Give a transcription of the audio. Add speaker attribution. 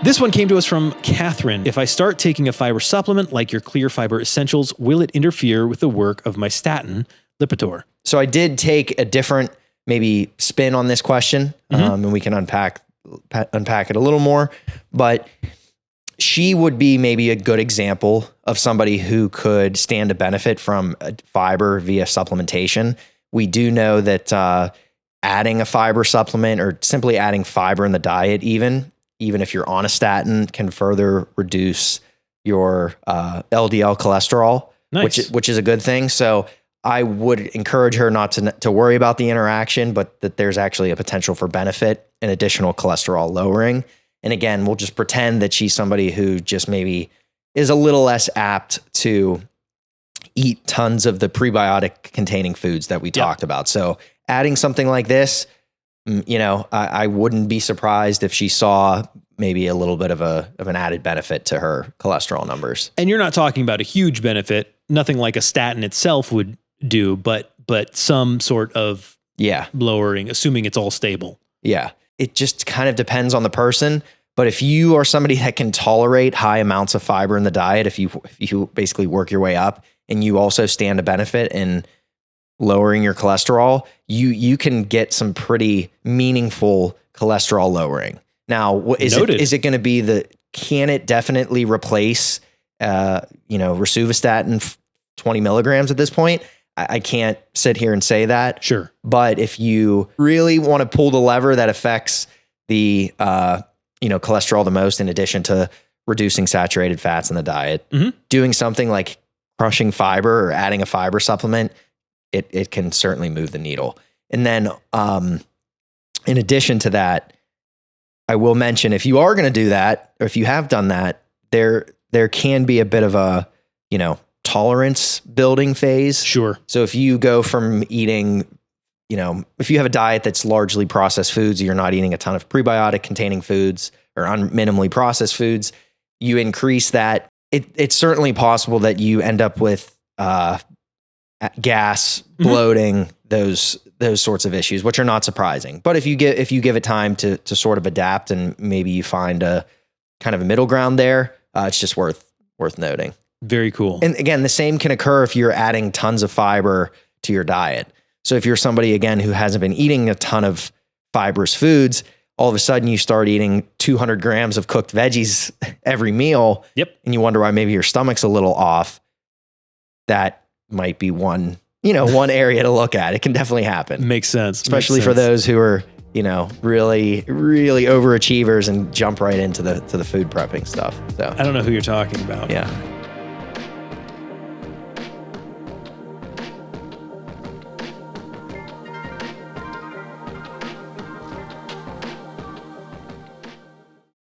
Speaker 1: This one came to us from Catherine. If I start taking a fiber supplement like your Clear Fiber Essentials, will it interfere with the work of my statin, Lipitor?
Speaker 2: So I did take a different maybe spin on this question, and we can unpack it a little more. But she would be maybe a good example of somebody who could stand to benefit from fiber via supplementation. We do know that adding a fiber supplement or simply adding fiber in the diet, even if you're on a statin, can further reduce your LDL cholesterol,
Speaker 1: Nice.
Speaker 2: which is a good thing. So I would encourage her not to worry about the interaction, but that there's actually a potential for benefit and additional cholesterol lowering. And again, we'll just pretend that she's somebody who just maybe is a little less apt to eat tons of the prebiotic containing foods that we talked about. So adding something like this, I wouldn't be surprised if she saw maybe a little bit of an added benefit to her cholesterol numbers.
Speaker 1: And you're not talking about a huge benefit, nothing like a statin itself would do, but some sort of lowering, assuming it's all stable.
Speaker 2: Yeah. It just kind of depends on the person. But if you are somebody that can tolerate high amounts of fiber in the diet, if you basically work your way up and you also stand to benefit in lowering your cholesterol, you can get some pretty meaningful cholesterol lowering. Now, is it going to be can it definitely replace, rosuvastatin 20 milligrams at this point? I can't sit here and say that.
Speaker 1: Sure.
Speaker 2: But if you really want to pull the lever that affects the, cholesterol the most, in addition to reducing saturated fats in the diet, doing something like crushing fiber or adding a fiber supplement, it can certainly move the needle. And then, in addition to that, I will mention, if you are going to do that, or if you have done that, there can be a bit of a, tolerance building phase.
Speaker 1: Sure.
Speaker 2: So if you go from eating, if you have a diet that's largely processed foods, you're not eating a ton of prebiotic containing foods or minimally processed foods, you increase that. It's certainly possible that you end up with gas, bloating, those sorts of issues, which are not surprising. But if you give it time to sort of adapt, and maybe you find a kind of a middle ground there, it's just worth noting.
Speaker 1: Very cool.
Speaker 2: And again, the same can occur if you're adding tons of fiber to your diet. So if you're somebody, again, who hasn't been eating a ton of fibrous foods, all of a sudden you start eating 200 grams of cooked veggies every meal.
Speaker 1: Yep.
Speaker 2: And you wonder why maybe your stomach's a little off. That might be one area to look at. It can definitely happen.
Speaker 1: Makes sense.
Speaker 2: Especially for those who are, really, really overachievers and jump right into the food prepping stuff. So
Speaker 1: I don't know who you're talking about.
Speaker 2: Yeah.